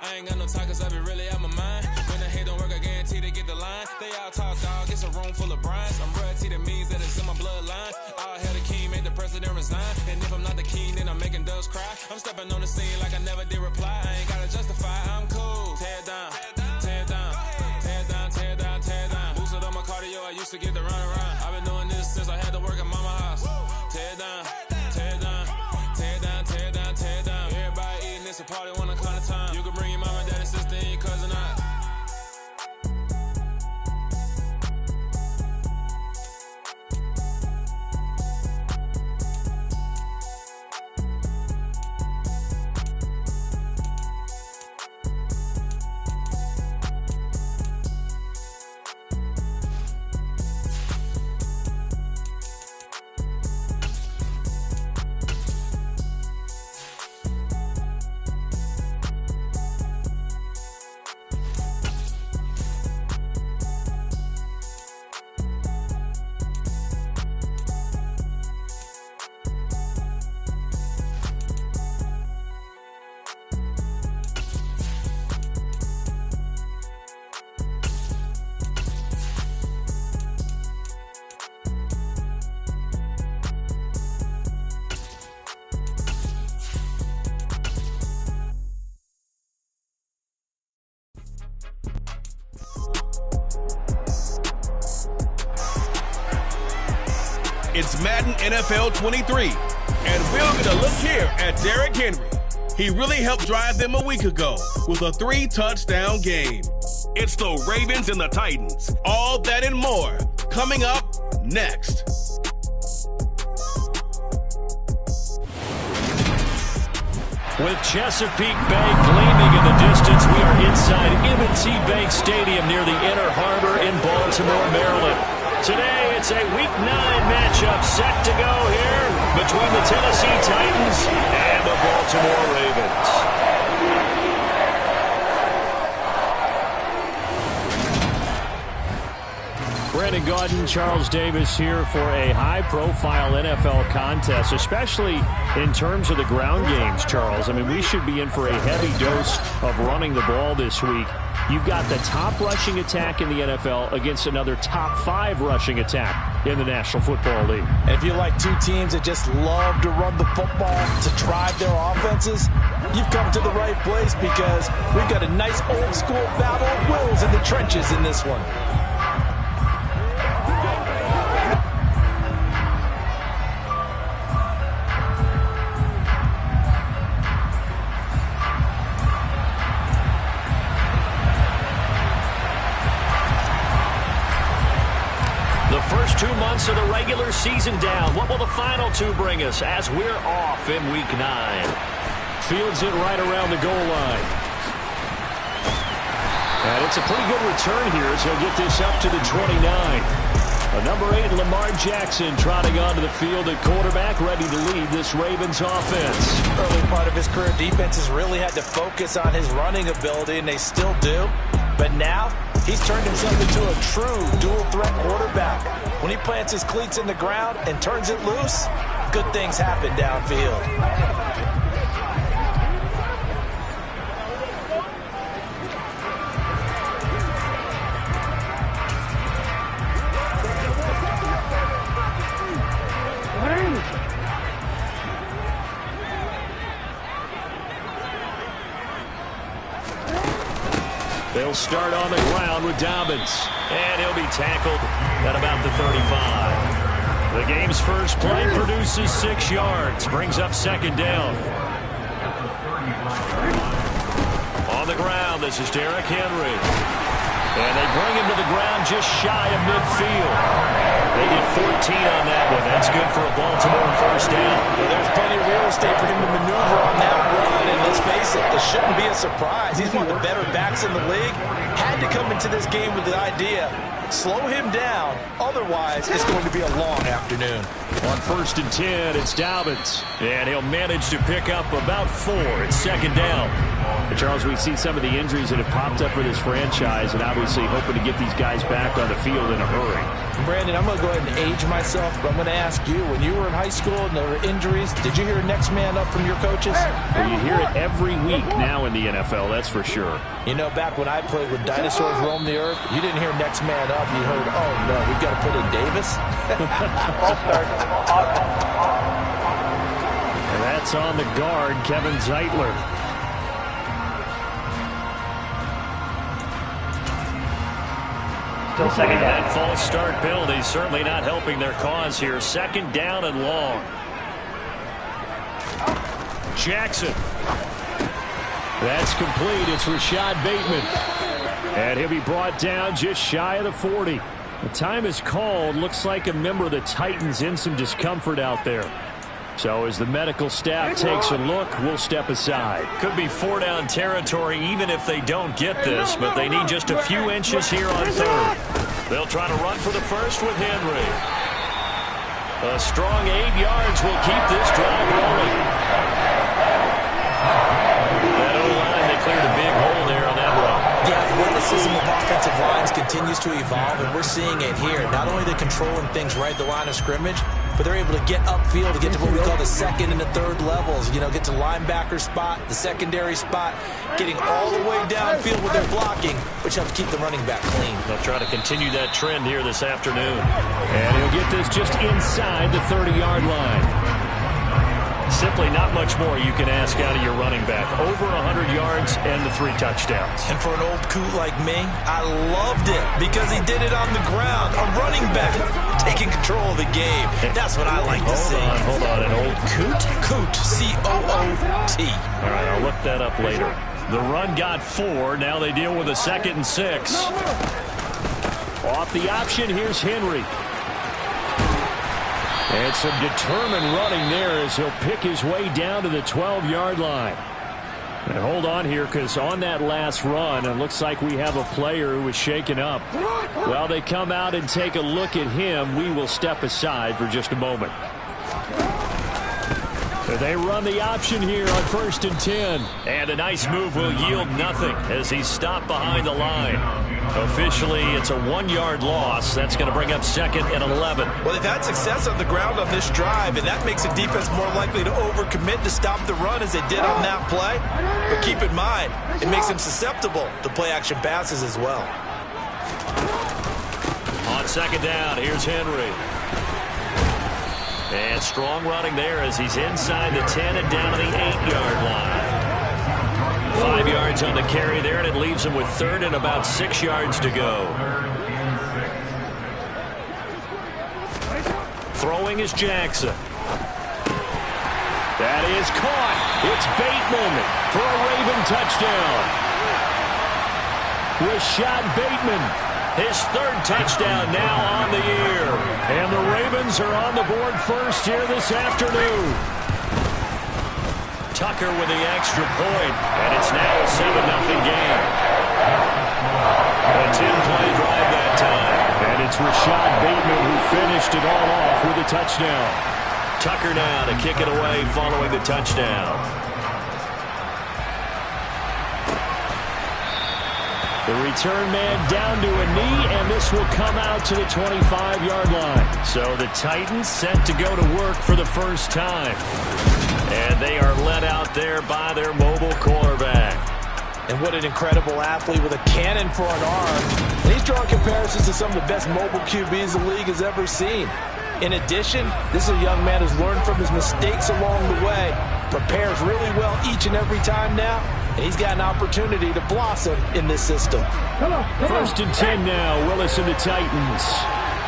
I ain't got no time cause I be really out my mind. When the hate don't work, I guarantee to get the line. They all talk dog, it's a room full of Bryans. I'm royalty, that means that it's in my bloodline. All hell the king, made the president resign. And if I'm not the king, then I'm making doves cry. I'm stepping on the scene like I never did reply. I ain't gotta justify, I'm cool. Tear down, tear down, tear down, tear down, tear down. Boosted on my cardio, I used to get the run around. I've been doing this since I had to work at mama house. Tear down, tear down, tear down, tear down, tear down. Everybody eating, it's a party, 1 o'clock of time. You can bring your mama, daddy, sister, and your cousin out. It's Madden NFL 23, and we're going to look here at Derrick Henry. He really helped drive them a week ago with a 3-touchdown game. It's the Ravens and the Titans. All that and more coming up next. With Chesapeake Bay gleaming in the distance, we are inside M&T Bank Stadium near the Inner Harbor in Baltimore, Maryland. Today, it's a Week 9 matchup set to go here between the Tennessee Titans and the Baltimore Ravens. Brandon Gaudin, Charles Davis here for a high-profile NFL contest, especially in terms of the ground games, Charles. I mean, we should be in for a heavy dose of running the ball this week. You've got the top rushing attack in the NFL against another top 5 rushing attack in the National Football League. And if you like two teams that just love to run the football to drive their offenses, you've come to the right place because we've got a nice old-school battle of wills in the trenches in this one. First 2 months of the regular season down. What will the final 2 bring us as we're off in Week 9? Fields it right around the goal line. And it's a pretty good return here as he'll get this up to the 29. Number 8, Lamar Jackson, trotting onto the field at quarterback, ready to lead this Ravens offense. Early part of his career, defenses really had to focus on his running ability, and they still do. But now, he's turned himself into a true dual-threat quarterback. When he plants his cleats in the ground and turns it loose, good things happen downfield. They'll start on the ground with Dobbins. And he'll be tackled at about the 35. The game's first play produces 6 yards. Brings up second down. On the ground, this is Derrick Henry. And they bring him to the ground just shy of midfield. They get 14 on that one. That's good for a Baltimore first down. Well, there's plenty of real estate for him to maneuver on that run. And let's face it, it shouldn't be a surprise. He's one of the better backs in the league. Had to come into this game with the idea, slow him down. Otherwise, it's going to be a long afternoon. On 1st and 10, it's Dobbins. And he'll manage to pick up about 4 at second down. Charles, we see some of the injuries that have popped up for this franchise, and obviously hoping to get these guys back on the field in a hurry. Brandon, I'm going to go ahead and age myself, but I'm going to ask you, when you were in high school and there were injuries, did you hear next man up from your coaches? Well, you hear it every week now in the NFL, that's for sure. You know, back when I played when dinosaurs roamed the earth, you didn't hear next man up. You heard, oh, no, we've got to put in Davis. And that's on the guard, Kevin Zeitler. Second down. That false start penalty certainly not helping their cause here. Second down and long. Jackson. That's complete. It's Rashad Bateman. And he'll be brought down just shy of the 40. The time is called. Looks like a member of the Titans in some discomfort out there. So as the medical staff takes a look, we'll step aside. Could be 4-down territory even if they don't get this, but they need just a few inches here on third. They'll try to run for the first with Henry. A strong 8 yards will keep this drive rolling. That O-line, they cleared a big hole there on that run. Yeah, the system of offensive lines continues to evolve, and we're seeing it here. Not only are they controlling things right at the line of scrimmage, but they're able to get upfield to get to what we call the second and the third levels. You know, get to linebacker spot, the secondary spot, getting all the way downfield with their blocking, which helps keep the running back clean. They'll try to continue that trend here this afternoon. And he'll get this just inside the 30-yard line. Simply not much more you can ask out of your running back. Over 100 yards and the 3 touchdowns. And for an old coot like me, I loved it because he did it on the ground. A running back taking control of the game. That's what I like to see. Hold on. An old coot? Coot, C-O-O-T. All right, I'll look that up later. The run got 4. Now they deal with a 2nd and 6. Off the option, here's Henry. And some determined running there as he'll pick his way down to the 12-yard line. And hold on here, because on that last run, it looks like we have a player who was shaken up. While they come out and take a look at him, we will step aside for just a moment. They run the option here on 1st and 10. And a nice move will yield nothing as he's stopped behind the line. Officially, it's a 1-yard loss. That's going to bring up 2nd and 11. Well, they've had success on the ground on this drive, and that makes the defense more likely to overcommit to stop the run as they did on that play. But keep in mind, it makes them susceptible to play-action passes as well. On 2nd down, here's Henry. And strong running there as he's inside the 10 and down to the 8-yard line. 5 yards on the carry there, and it leaves him with 3rd and about 6 yards to go. Throwing is Jackson. That is caught. It's Bateman for a Raven touchdown. Rashad Bateman, his 3rd touchdown now on the year. And the Ravens are on the board first here this afternoon. Tucker with the extra point, and it's now a 7-0 game. A 10-play drive that time. And it's Rashad Bateman who finished it all off with a touchdown. Tucker now to kick it away following the touchdown. The return man down to a knee, and this will come out to the 25-yard line. So the Titans set to go to work for the first time. And they are led out there by their mobile quarterback. And what an incredible athlete with a cannon for an arm. And he's drawing comparisons to some of the best mobile QBs the league has ever seen. In addition, this is a young man who's learned from his mistakes along the way, prepares really well each and every time now, and he's got an opportunity to blossom in this system. 1st and 10 now, Willis and the Titans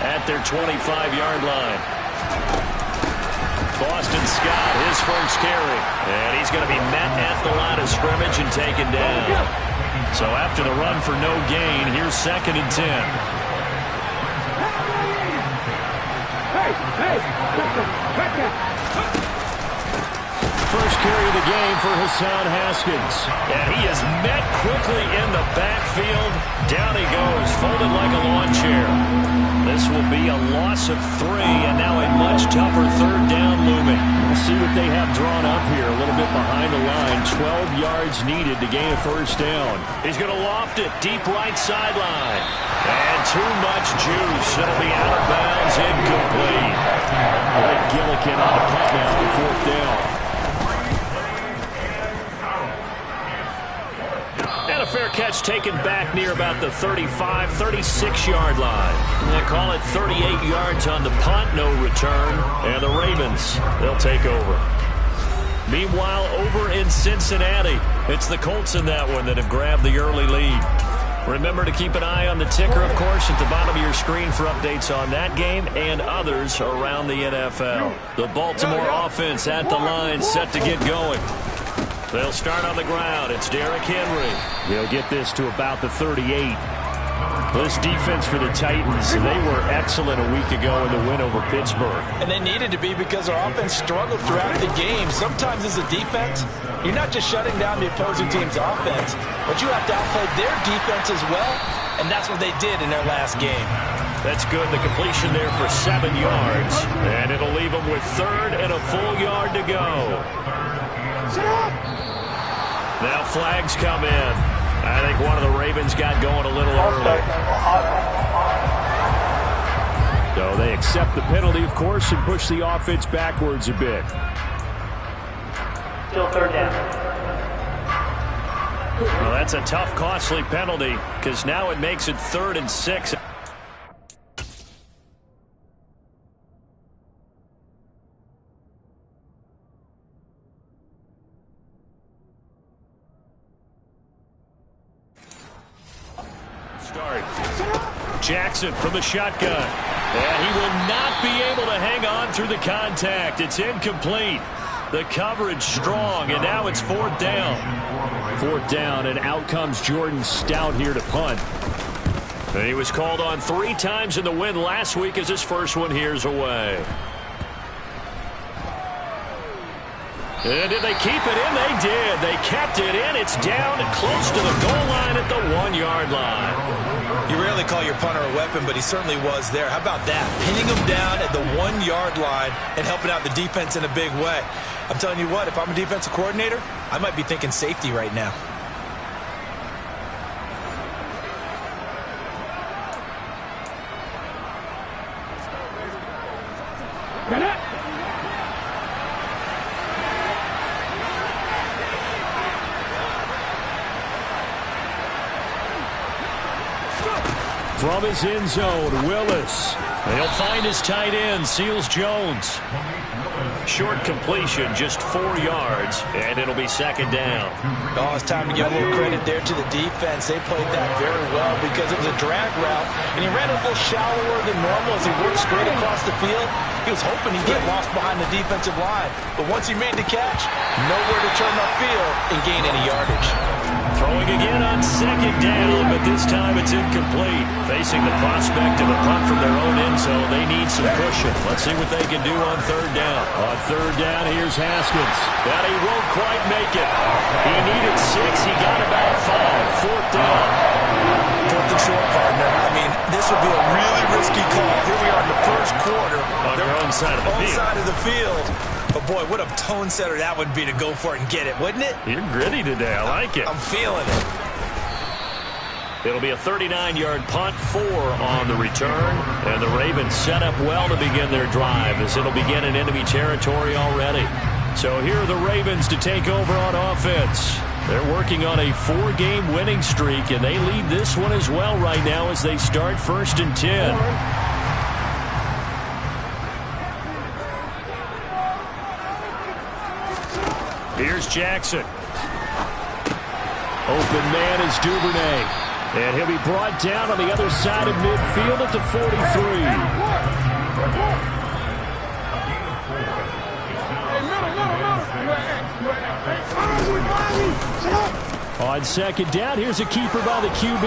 at their 25-yard line. Boston Scott, his first carry, and he's going to be met at the line of scrimmage and taken down. So after the run for no gain, here's 2nd and 10. first carry of the game for Hassan Haskins. And he is met quickly in the backfield. Down he goes, folded like a lawn chair. This will be a loss of 3, and now a much tougher third down looming. We'll see what they have drawn up here. A little bit behind the line. 12 yards needed to gain a first down. He's going to loft it deep right sideline. And too much juice. It'll be out of bounds, incomplete. Blake Gillikin on the punt now for fourth down. And a fair catch taken back near about the 35, 36-yard line. They call it 38 yards on the punt, no return. And the Ravens, they'll take over. Meanwhile, over in Cincinnati, it's the Colts in that one that have grabbed the early lead. Remember to keep an eye on the ticker, of course, at the bottom of your screen for updates on that game and others around the NFL. The Baltimore offense at the line, set to get going. They'll start on the ground. It's Derrick Henry. They'll get this to about the 38. This defense for the Titans, they were excellent a week ago in the win over Pittsburgh. And they needed to be because our offense struggled throughout the game. Sometimes as a defense, you're not just shutting down the opposing team's offense, but you have to outplay their defense as well, and that's what they did in their last game. That's good. The completion there for 7 yards, and it'll leave them with third and a full yard to go. Now flags come in. I think one of the Ravens got going a little early. So they accept the penalty, of course, and push the offense backwards a bit. Still third down. Well, that's a tough, costly penalty because now it makes it 3rd and 6. Jackson from the shotgun. And he will not be able to hang on through the contact. It's incomplete. The coverage strong, and now it's 4th down. 4th down, and out comes Jordan Stout here to punt. And he was called on 3 times in the win last week as his first one here's away. And did they keep it in? They did. They kept it in. It's down close to the goal line at the 1-yard line. You rarely call your punter a weapon, but he certainly was there. How about that? Pinning him down at the 1-yard line and helping out the defense in a big way. I'm telling you what, if I'm a defensive coordinator, I might be thinking safety right now. From his end zone, Willis. They'll find his tight end, Seals Jones. Short completion, just 4 yards, and it'll be 2nd down. Oh, it's time to give a little credit there to the defense. They played that very well because it was a drag route, and he ran a little shallower than normal as he worked straight across the field. He was hoping he'd get lost behind the defensive line, but once he made the catch, nowhere to turn upfield and gain any yardage. Throwing again on 2nd down, but this time it's incomplete. Facing the prospect of a punt from their own end zone, they need some pushing. Let's see what they can do on 3rd down. On 3rd down, here's Haskins. But he won't quite make it. He needed 6. He got about 5. 4th down. 4th and short, partner. I mean, this would be a really risky call. Here we are in the first quarter. On their own side of the field. Side of the field. But, boy, what a tone setter that would be to go for it and get it, wouldn't it? You're gritty today. I like it. I'm feeling it. It'll be a 39-yard punt, 4 on the return. And the Ravens set up well to begin their drive as it'll begin in enemy territory already. So here are the Ravens to take over on offense. They're working on a 4-game winning streak, and they lead this one as well right now as they start 1st and 10. Here's Jackson. Open man is Duvernay. And he'll be brought down on the other side of midfield at the 43. On 2nd down, here's a keeper by the QB.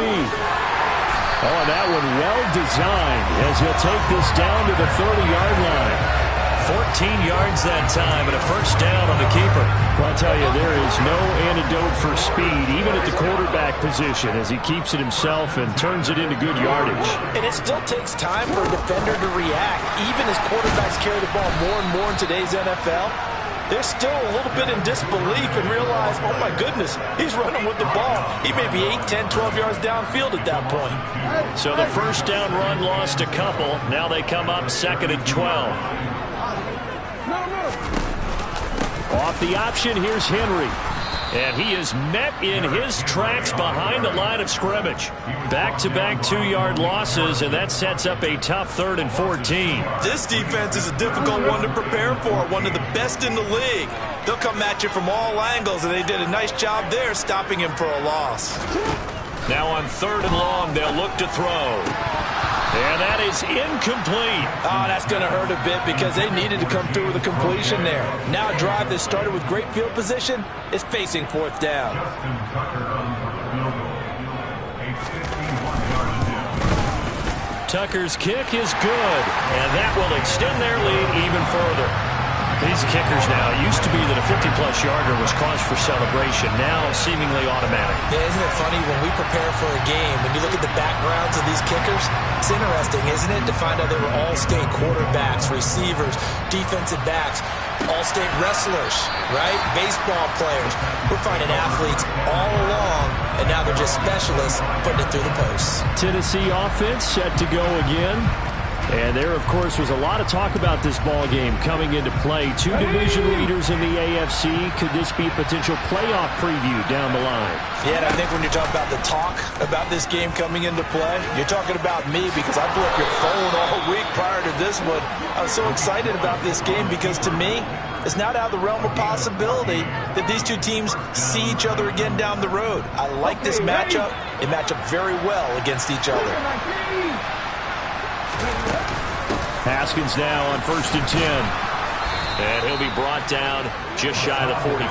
Oh, that one well designed as he'll take this down to the 30-yard line. 14 yards that time and a first down on the keeper. Well, I'll tell you, there is no antidote for speed, even at the quarterback position, as he keeps it himself and turns it into good yardage. And it still takes time for a defender to react. Even as quarterbacks carry the ball more and more in today's NFL, they're still a little bit in disbelief and realize, oh my goodness, he's running with the ball. He may be 8, 10, 12 yards downfield at that point. So the first down run lost a couple. Now they come up 2nd and 12. Off the option, here's Henry. And he is met in his tracks behind the line of scrimmage. Back-to-back 2-yard losses, and that sets up a tough 3rd and 14. This defense is a difficult one to prepare for, one of the best in the league. They'll come at you from all angles, and they did a nice job there stopping him for a loss. Now on 3rd and long, they'll look to throw. And that is incomplete. Oh, that's going to hurt a bit because they needed to come through with a completion there. Now a drive that started with great field position is facing 4th down. Tucker's kick is good, and that will extend their lead even further. These kickers now, used to be that a 50-plus yarder was cause for celebration, now seemingly automatic. Yeah, isn't it funny when we prepare for a game, when you look at the backgrounds of these kickers, it's interesting, isn't it, to find out they were all-state quarterbacks, receivers, defensive backs, all-state wrestlers, right? Baseball players. We're finding athletes all along, and now they're just specialists putting it through the posts. Tennessee offense set to go again. And there, of course, was a lot of talk about this ball game coming into play. 2 division leaders in the AFC. Could this be a potential playoff preview down the line? Yeah, and I think when you're talking about the talk about this game coming into play, you're talking about me because I blew up your phone all week prior to this one. I was so excited about this game because, to me, it's not out of the realm of possibility that these two teams see each other again down the road. I like this matchup. They match up very well against each other. Haskins now on 1st and 10. And he'll be brought down just shy of the 45.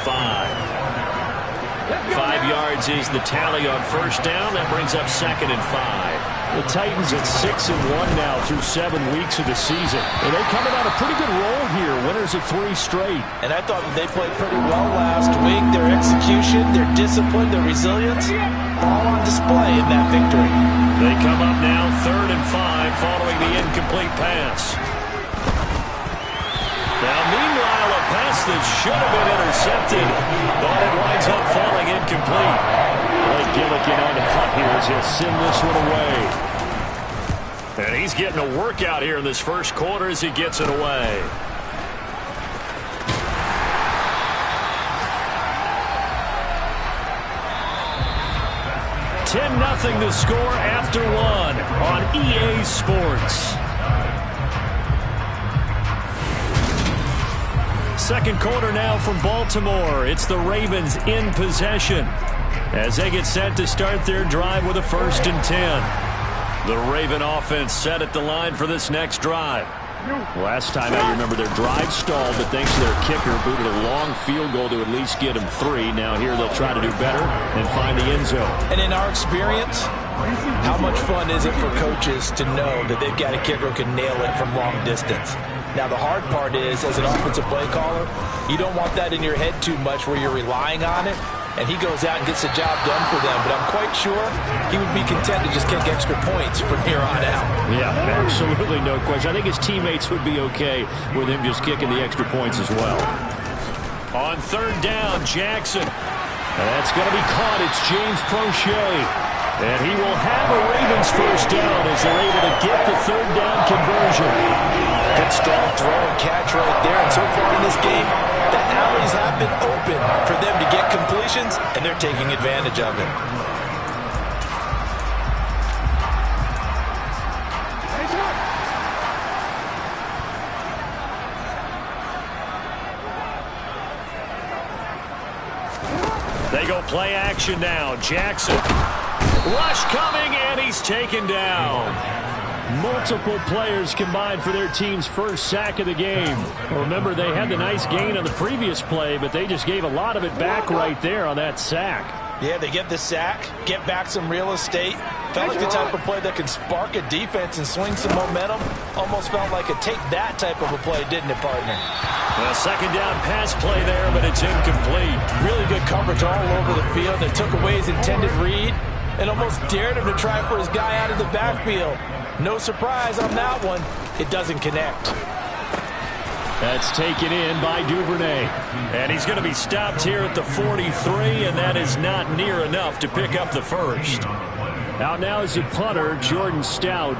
5 yards is the tally on 1st down. That brings up 2nd and 5. The Titans at 6-1 now through 7 weeks of the season. And they're coming on a pretty good roll here. Winners of 3 straight. And I thought that they played pretty well last week. Their execution, their discipline, their resilience, all on display in that victory. They come up now 3rd and 5 following the incomplete pass. Now, meanwhile, a pass that should have been intercepted, but it winds up falling incomplete. Blake Gillikin on the punt here as he'll send this one away. And he's getting a workout here in this first quarter as he gets it away. Nothing to score after 1 on EA Sports. 2nd quarter now from Baltimore. It's the Ravens in possession as they get set to start their drive with a 1st and 10. The Raven offense set at the line for this next drive. Last time out, you remember their drive stalled, but thanks to their kicker, booted a long field goal to at least get them 3. Now here they'll try to do better and find the end zone. And in our experience, how much fun is it for coaches to know that they've got a kicker who can nail it from long distance? Now, the hard part is, as an offensive play caller, you don't want that in your head too much where you're relying on it, and he goes out and gets the job done for them. But I'm quite sure he would be content to just kick extra points from here on out. Yeah, absolutely no question. I think his teammates would be okay with him just kicking the extra points as well. On 3rd down, Jackson. That's going to be caught. It's James Prochet. And he will have a Ravens first down as they're able to get the 3rd down conversion. Good strong throw and catch right there. And so far in this game, the alleys have been open for them to get completions, and they're taking advantage of it. They go play action now. Jackson. Rush coming, and he's taken down. Multiple players combined for their team's first sack of the game. Remember, they had the nice gain on the previous play, but they just gave a lot of it back right there on that sack. Yeah, they get the sack, get back some real estate. Felt like the type of play that can spark a defense and swing some momentum. Almost felt like a take that type of a play, didn't it, partner? A second down pass play there, but it's incomplete. Really good coverage all over the field. They took away his intended read and almost dared him to try for his guy out of the backfield. No surprise on that one. It doesn't connect. That's taken in by Duvernay. And he's going to be stopped here at the 43, and that is not near enough to pick up the first. Out now is the punter, Jordan Stout.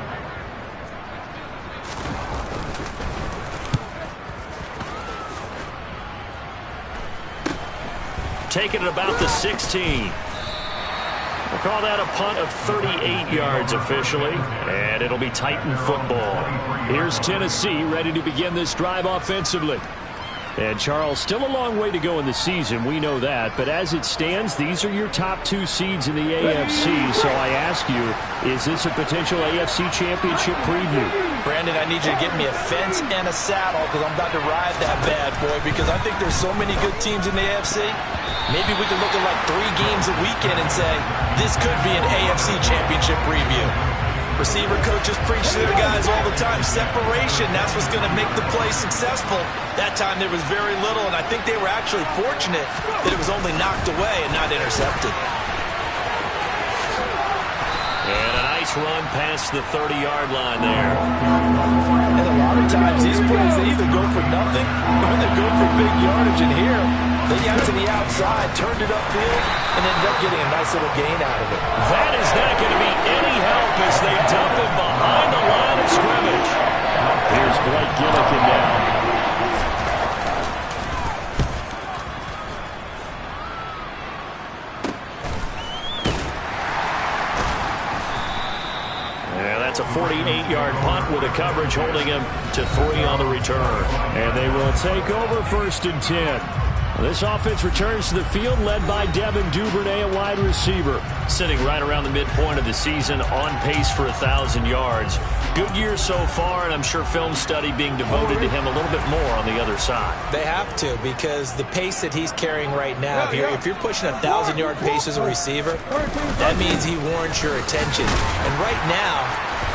Taking it about the 16. We'll call that a punt of 38 yards officially, and it'll be Titan football. Here's Tennessee ready to begin this drive offensively. And, Charles, still a long way to go in the season. We know that. But as it stands, these are your top 2 seeds in the AFC. So I ask you, is this a potential AFC championship preview? Brandon, I need you to get me a fence and a saddle because I'm about to ride that bad boy because I think there's so many good teams in the AFC. Maybe we can look at like 3 games a weekend and say, this could be an AFC championship preview. Receiver coaches preach to their guys all the time. Separation, that's what's going to make the play successful. That time there was very little, and I think they were actually fortunate that it was only knocked away and not intercepted. And a nice run past the 30-yard line there. And a lot of times these plays, they either go for nothing or they go for big yardage. And here, they got to the outside, turned it upfield, and ended up getting a nice little gain out of it. That is not going to be any help as they dump him behind the line of scrimmage. Here's Blake Gillikin now. That's a 48-yard punt with a coverage holding him to 3 on the return. And they will take over 1st and 10. This offense returns to the field led by Devin Duvernay, a wide receiver. Sitting right around the midpoint of the season, on pace for 1,000 yards. Good year so far, and I'm sure film study being devoted to him a little bit more on the other side. They have to, because the pace that he's carrying right now, if you're pushing 1,000-yard pace as a receiver, that means he warrants your attention. And right now,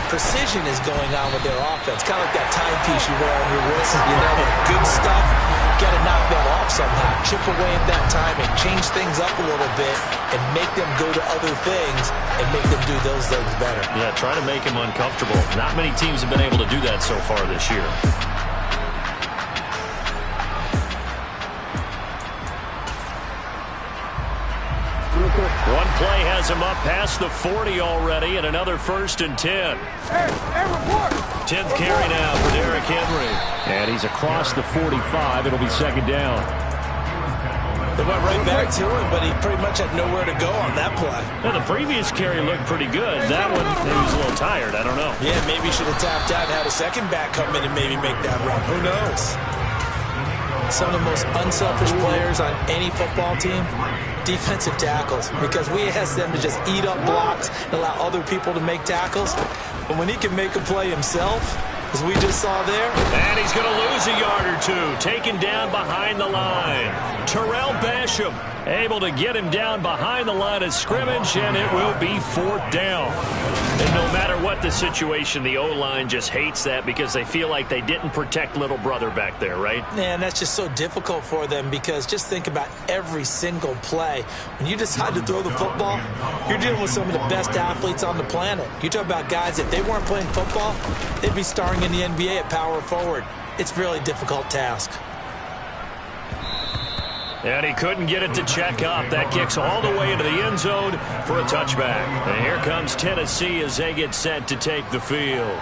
precision is going on with their offense. Kind of like that timepiece you wear on your wrist. You know, the good stuff, got to knock that off somehow. Chip away at that timing, change things up a little bit, and make them go to other things and make them do those things better. Yeah, try to make him uncomfortable. Not many teams have been able to do that so far this year. One play has him up past the 40 already, and another 1st and 10. Hey, report! 10th carry now for Derrick Henry. And he's across the 45. It'll be 2nd down. They went right back to him, but he pretty much had nowhere to go on that play. Now, the previous carry looked pretty good. That one, he was a little tired. I don't know. Yeah, maybe he should have tapped out and had a second back come in and maybe make that run. Who knows? Some of the most unselfish players on any football team, defensive tackles, because we ask them to just eat up blocks and allow other people to make tackles. But when he can make a play himself, as we just saw there. And he's going to lose a yard or 2. Taken down behind the line. Terrell Basham able to get him down behind the line of scrimmage, and it will be 4th down. And no matter what the situation, the O-line just hates that because they feel like they didn't protect little brother back there, right? Man, that's just so difficult for them because just think about every single play. When you decide to throw the football, you're dealing with some of the best athletes on the planet. You talk about guys, if they weren't playing football, they'd be starring in the NBA at power forward. It's a really difficult task. And he couldn't get it to check up. That kicks all the way into the end zone for a touchback. And here comes Tennessee as they get set to take the field.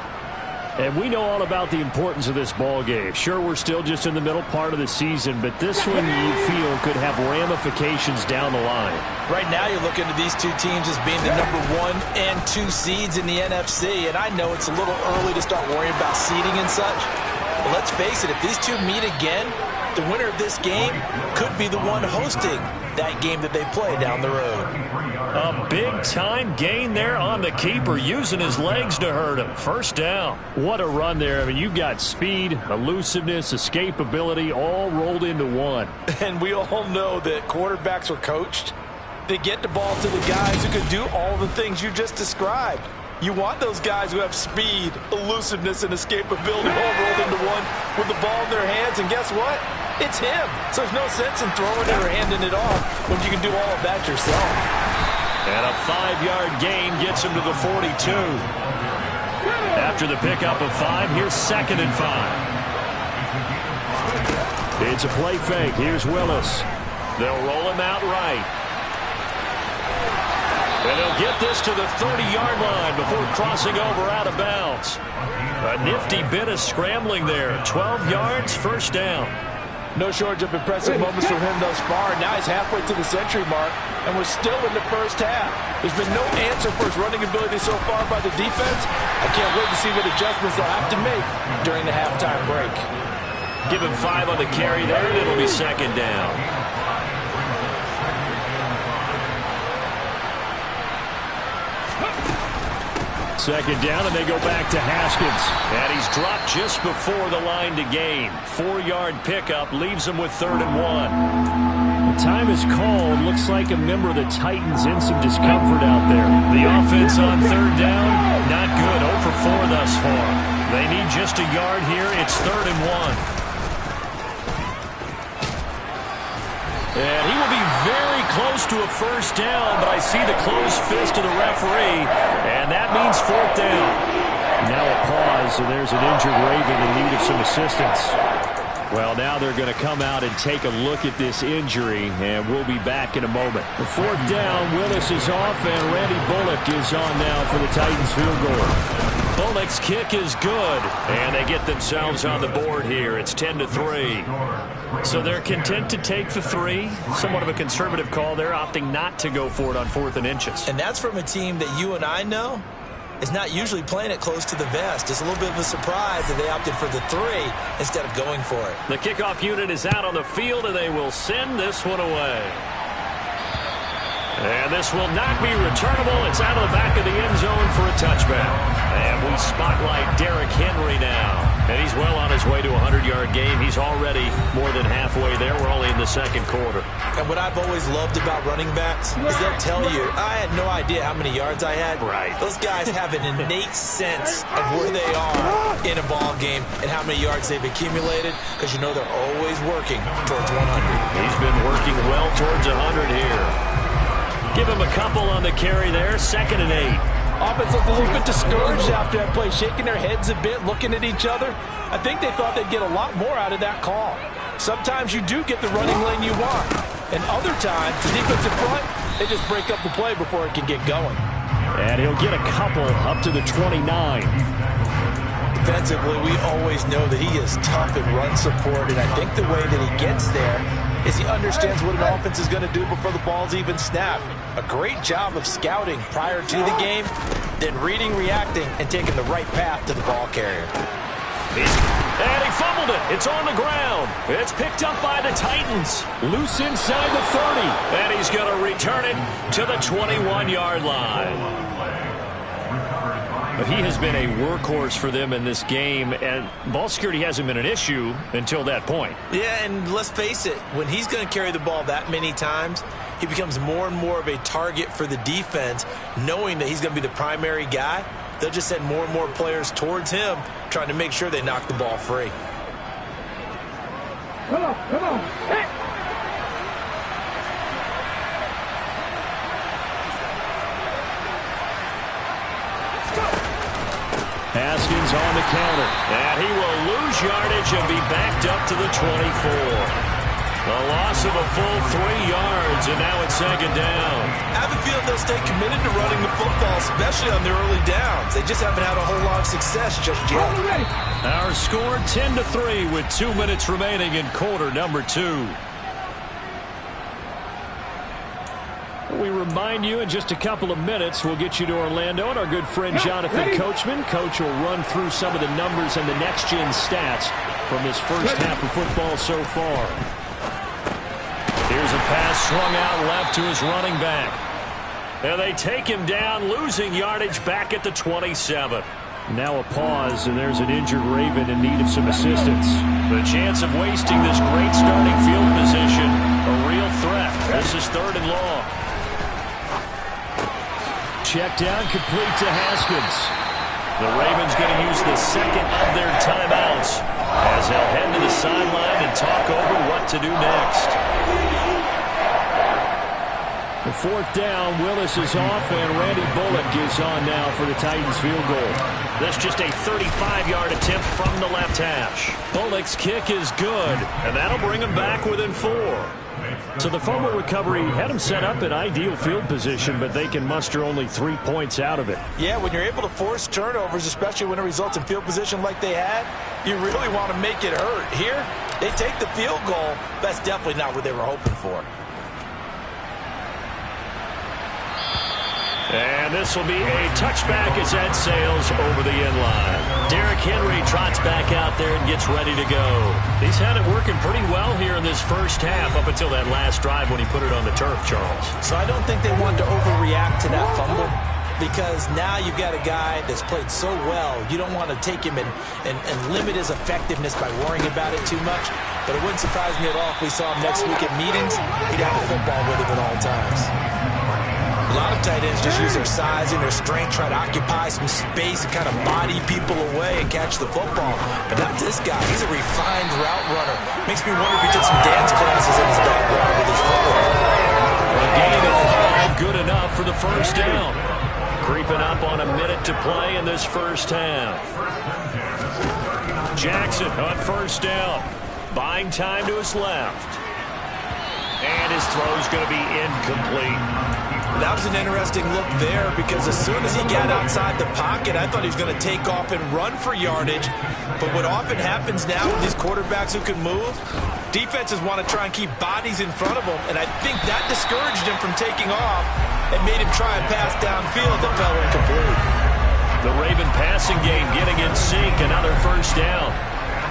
And we know all about the importance of this ball game. Sure, we're still just in the middle part of the season, but this one you feel could have ramifications down the line. Right now you're looking at these two teams as being the number 1 and 2 seeds in the NFC, and I know it's a little early to start worrying about seeding and such, but let's face it, if these two meet again, the winner of this game could be the one hosting that game that they play down the road. A big-time gain there on the keeper, using his legs to hurt him. 1st down. What a run there. I mean, you've got speed, elusiveness, escapability, all rolled into one. And we all know that quarterbacks are coached. They get the ball to the guys who can do all the things you just described. You want those guys who have speed, elusiveness, and escapability all rolled into one with the ball in their hands, and guess what? It's him. So there's no sense in throwing it or handing it off when you can do all of that yourself. And a 5-yard gain gets him to the 42. After the pickup of 5, here's 2nd and 5. It's a play fake. Here's Willis. They'll roll him out right. And they'll get this to the 30-yard line before crossing over out of bounds. A nifty bit of scrambling there. 12 yards, first down. No shortage of impressive moments from him thus far. Now he's halfway to the century mark, and we're still in the first half. There's been no answer for his running ability so far by the defense. I can't wait to see what adjustments they'll have to make during the halftime break. Give him 5 on the carry there, and it'll be 2nd down. Second down, and they go back to Haskins. And he's dropped just before the line to gain. 4-yard pickup leaves him with 3rd and 1. The time is called. Looks like a member of the Titans in some discomfort out there. The offense on 3rd down, not good. 0 for 4 thus far. They need just a yard here. It's 3rd and 1. And he will be very close to a first down, but I see the closed fist of the referee, and that means 4th down. Now a pause, and there's an injured Raven in need of some assistance. Well, now they're going to come out and take a look at this injury, and we'll be back in a moment. The 4th down, Willis is off, and Randy Bullock is on now for the Titans field goal. Bullock's kick is good, and they get themselves on the board here. It's 10-3. So they're content to take the 3. Somewhat of a conservative call there, opting not to go for it on 4th and inches. And that's from a team that you and I know is not usually playing it close to the vest. It's a little bit of a surprise that they opted for the 3 instead of going for it. The kickoff unit is out on the field, and they will send this one away. And this will not be returnable. It's out of the back of the end zone for a touchback. And we spotlight Derrick Henry now. And he's well on his way to a 100-yard game. He's already more than halfway there. We're only in the 2nd quarter. And what I've always loved about running backs is they'll tell you, I had no idea how many yards I had. Right. Those guys have an innate sense of where they are in a ball game and how many yards they've accumulated, because you know they're always working towards 100. He's been working well towards 100 here. Give him a couple on the carry there. 2nd and 8. Offense looked a little bit discouraged after that play, shaking their heads a bit, looking at each other. I think they thought they'd get a lot more out of that call. Sometimes you do get the running lane you want, and other times, the defensive front, they just break up the play before it can get going. And he'll get a couple up to the 29. Defensively, we always know that he is tough in run support, and I think the way that he gets there is he understands what an offense is going to do before the ball's even snapped. A great job of scouting prior to the game, then reading, reacting, and taking the right path to the ball carrier. And he fumbled it. It's on the ground. It's picked up by the Titans. Loose inside the 30. And he's going to return it to the 21-yard line. But he has been a workhorse for them in this game, and ball security hasn't been an issue until that point. Yeah, and let's face it, when he's going to carry the ball that many times, he becomes more and more of a target for the defense, knowing that he's going to be the primary guy. They'll just send more and more players towards him, trying to make sure they knock the ball free. Come on, hey! Haskins on the counter, and he will lose yardage and be backed up to the 24. A loss of a full 3 yards, and now it's 2nd down. I have a feeling they'll stay committed to running the football, especially on their early downs. They just haven't had a whole lot of success just yet. Our score 10-3 with 2 minutes remaining in quarter number 2. We remind you in just a couple of minutes we'll get you to Orlando and our good friend Jonathan Coachman. Coach will run through some of the numbers and the next-gen stats from this first half of football so far. Here's a pass swung out left to his running back. And they take him down, losing yardage back at the 27. Now a pause, and there's an injured Raven in need of some assistance. The chance of wasting this great starting field position, a real threat. This is 3rd and long. check down, complete to Haskins. The Ravens going to use the second of their timeouts as they'll head to the sideline and talk over what to do next. The fourth down, Willis is off, and Randy Bullock is on now for the Titans field goal. That's just a 35-yard attempt from the left hash. Bullock's kick is good, and that'll bring him back within 4. So the fumble recovery had him set up in ideal field position, but they can muster only 3 points out of it. Yeah, when you're able to force turnovers, especially when it results in field position like they had, you really want to make it hurt. Here, they take the field goal. That's definitely not what they were hoping for. And this will be a touchback as that sails over the end line. Derrick Henry trots back out there and gets ready to go. He's had it working pretty well here in this first half up until that last drive when he put it on the turf, Charles. So I don't think they wanted to overreact to that fumble, because now you've got a guy that's played so well. You don't want to take him and limit his effectiveness by worrying about it too much. But it wouldn't surprise me at all if we saw him next week at meetings. He'd have the football with him at all times. A lot of tight ends just use their size and their strength, try to occupy some space and kind of body people away and catch the football. But not this guy. He's a refined route runner. Makes me wonder if he took some dance classes in his background with his football. A gain of 5, good enough for the first down. Creeping up on a minute to play in this first half. Jackson on first down. Buying time to his left. And his throw's going to be incomplete. That was an interesting look there, because as soon as he got outside the pocket, I thought he was going to take off and run for yardage. But what often happens now with these quarterbacks who can move, defenses want to try and keep bodies in front of them, and I think that discouraged him from taking off and made him try a pass downfield that fell incomplete. The Raven passing game getting in sync, another first down.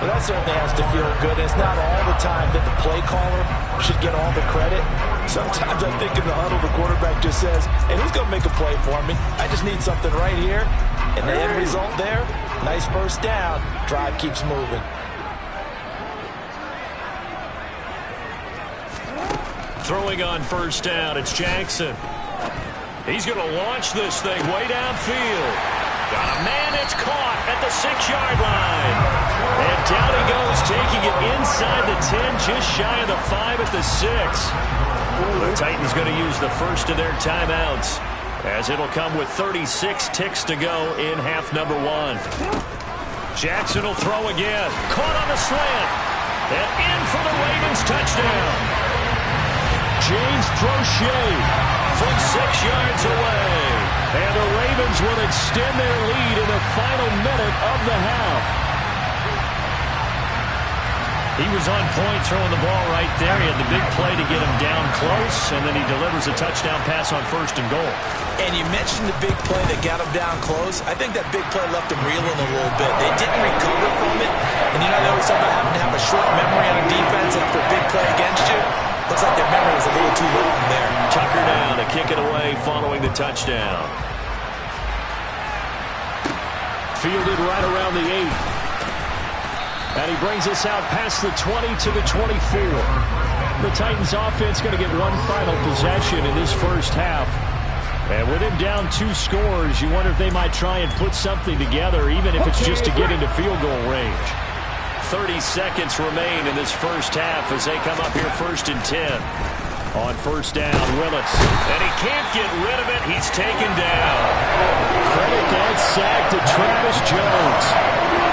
Well, that certainly has to feel good. It's not all the time that the play caller should get all the credit. Sometimes I think in the huddle, the quarterback just says, hey, who's going to make a play for me? I just need something right here. And the end result there, nice first down. Drive keeps moving. Throwing on first down, it's Jackson. He's going to launch this thing way downfield. Got a man that's caught at the 6-yard line. And down he goes, taking it inside the 10, just shy of the 5 at the 6. The Titans going to use the first of their timeouts, as it'll come with 36 ticks to go in half number 1. Jackson will throw again. Caught on the slant. And in for the Ravens touchdown. James Prochet from 6 yards away. And the Ravens will extend their lead in the final minute of the half. He was on point throwing the ball right there. He had the big play to get him down close, and then he delivers a touchdown pass on first and goal. And you mentioned the big play that got him down close. I think that big play left him reeling a little bit. They didn't recover from it. And you know, they always talk about having to have a short memory on a defense after a big play against you. Looks like their memory was a little too long there. Tucker down to kick it away following the touchdown. Fielded right around the 8. And he brings us out past the 20 to the 24. The Titans offense going to get one final possession in this first half. And with him down 2 scores, you wonder if they might try and put something together, even if it's just to get into field goal range. 30 seconds remain in this first half as they come up here first and 10. On first down, Willis. And he can't get rid of it. He's taken down. Credit that sack to Travis Jones.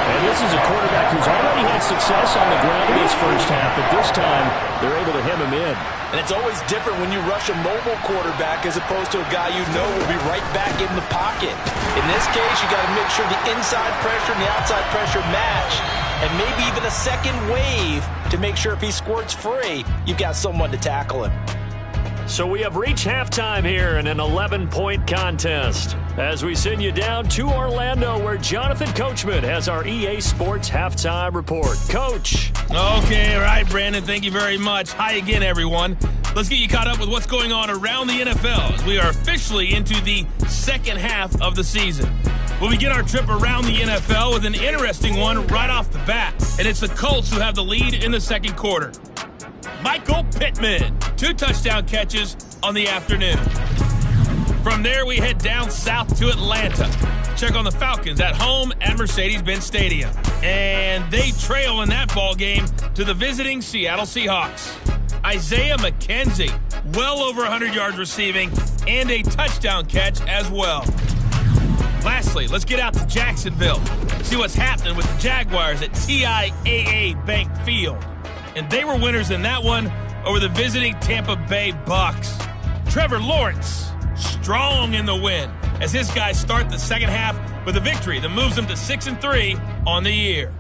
And this is a quarterback who's already had success on the ground in this first half, but this time they're able to hem him in. And it's always different when you rush a mobile quarterback as opposed to a guy you know will be right back in the pocket. In this case, you got to make sure the inside pressure and the outside pressure match. And maybe even a second wave to make sure if he squirts free, you've got someone to tackle him. So we have reached halftime here in an 11-point contest as we send you down to Orlando, where Jonathan Coachman has our EA Sports halftime report. Coach. Okay, all right, Brandon. Thank you very much. Hi again, everyone. Let's get you caught up with what's going on around the NFL as we are officially into the second half of the season. We'll begin our trip around the NFL with an interesting one right off the bat, and it's the Colts who have the lead in the second quarter. Michael Pittman, 2 touchdown catches on the afternoon. From From there, we head down south to Atlanta. Check on the Falcons at home at Mercedes-Benz Stadium. And they trail in that ball game to the visiting Seattle Seahawks. Isaiah McKenzie, well over 100 yards receiving and a touchdown catch as well. Lastly, let's get out to Jacksonville. See what's happening with the Jaguars at TIAA Bank Field. And they were winners in that one over the visiting Tampa Bay Bucks. Trevor Lawrence, strong in the win, as his guys start the second half with a victory that moves them to 6-3 on the year.